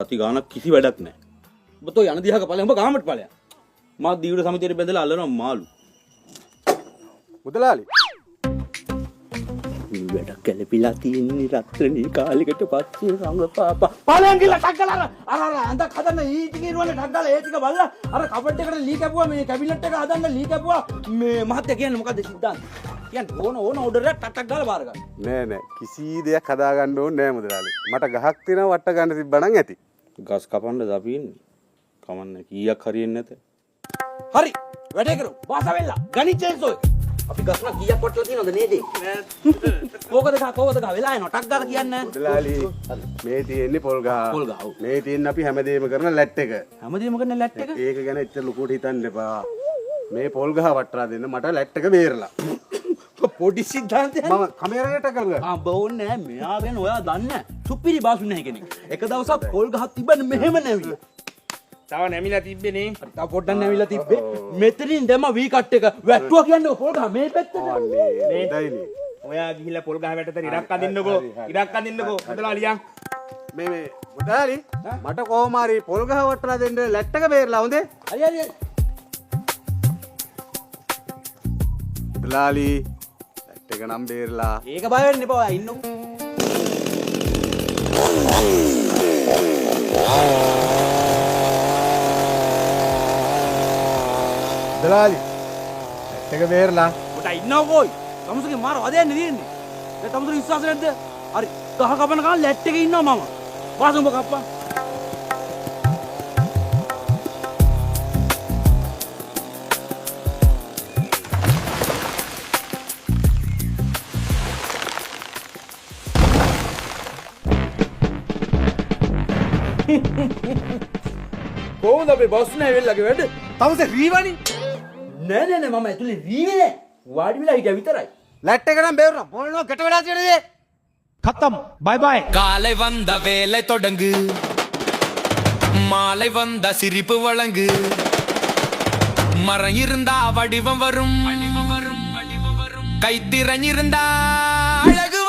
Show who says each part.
Speaker 1: අති ගානක් කිසි වැඩක් නැහැ. ඔබ තෝ යන දිහාක ඵලයන් ඔබ ගාමට ඵලයන්. මා දීවර සමිතියට බැඳලා අල්ලනවා මාළු.
Speaker 2: මුදලාලි
Speaker 1: වැඩක් කැලපිලා තියෙන්නේ රත්‍රණී කාලෙකට පස්සේ රංගපාපා. ඵලයන් කියලා ටක් ගාලා අර අඳක් හදන්න ඊටිගේ ඉරුවනේ ටක් ගාලා ඒ ටික බලලා අර කබඩ් එකට ලී කැපුවා මේ කැබිනට් එක හදන්න ලී කැපුවා මේ මහත්තයා කියන්නේ මොකද්ද සිද්ධාන්ත? කියන්නේ ඕන ඕඩර් එකක් ටක් ගාලා බාර ගන්න.
Speaker 2: නෑ කිසි දෙයක් හදාගන්න ඕනේ නෑ මුදලාලි. මට ගහක් තියෙනවා වට ගන්න තිබ්බනම් ඇති.
Speaker 1: ගස් කපන්නද අපි ඉන්නේ? කමන්නේ කීයක් හරියන්නේ නැත. හරි වැඩේ කරමු. වාස වෙලා ගණිතෙන්සෝ. අපි ගස්න කීයක් වටලා තියෙනවද නේද? කෝකද ගහ වෙලා එනවා. ටක් ගාලා කියන්නේ.
Speaker 2: මුදලාලි මේ තියෙන්නේ පොල් ගහ.
Speaker 1: පොල් ගහ. ඔව්.
Speaker 2: මේ තියෙන්නේ අපි හැමදේම කරන ලැට් එක.
Speaker 1: හැමදේම කරන ලැට් එක.
Speaker 2: ඒක ගැන එච්චර ලොකුට හිතන්න එපා. මේ පොල් ගහ වටලා දෙන්න මට ලැට් එක බේරලා.
Speaker 1: පොඩි සිද්ධාන්තයක්.
Speaker 2: මම කැමරාවට කරගන්න.
Speaker 1: බෝන්නේ නැහැ. මෙයා ගැන ඔයා දන්නේ නැහැ. සුපිරි බාසු නැහැ කෙනෙක්. එක දවසක් පොල් ගහක් තිබ්බනේ මෙහෙම නැවිලා.
Speaker 3: තව නැමිලා තිබ්බේ නේ.
Speaker 1: තව පොඩ්ඩක් නැවිලා තිබ්බේ. මෙතනින් දැම්ම වී කට් එක වැට්ටුවා කියන්නේ පොල් ගහ මේ පැත්තට.
Speaker 2: අනේ හොඳයිනේ.
Speaker 3: ඔයා ගිහිල්ලා පොල් ගහ වැටට ඉරක් අදින්නකෝ. ඉරක් අදින්නකෝ. මුදලාලියා.
Speaker 2: මේ මුදලාලි මට කොහොම හරි පොල් ගහ වටලා දෙන්න ලැට් එක බේරලා හොඳේ.
Speaker 1: හරි.
Speaker 2: මුදලාලි ලැට් එක නම් බේරලා.
Speaker 1: ඒක බය වෙන්න එපා ඔයා ඉන්නකෝ.
Speaker 2: මුදලාලි ලැට් එක බේරලා.
Speaker 1: පොඩ්ඩක් ඉන්නකෝ කොයි. තමුසගේ මාර වදයන්නේ තියෙන්නේ. ඒ තමුසගේ විශ්වාස නැද්ද? හරි. ගහ කපන ගමන් ලැට් එකේ ඉන්නවා මම. වාසුඹ කප්පා. කොහොමද අපේ බොස් නේ වෙල්ලගේ වැඩ?
Speaker 2: තවසේ රීවනි
Speaker 1: නෑ මම ඇතුලේ රීවේ නෑ. වාඩි වෙලා හිටියා විතරයි.
Speaker 2: ලැට් එක නම් බේරුණා. මොනෝ ගැට වෙලා තියෙනද?
Speaker 4: खत्म बाय बाय
Speaker 5: காலை வந்த வேலை தொடங்கு மாலை வந்த சிரிப்பு வழங்கு மரம் இருந்தா வடிவம் வரும் கைத்திறன் இருந்தா அழகு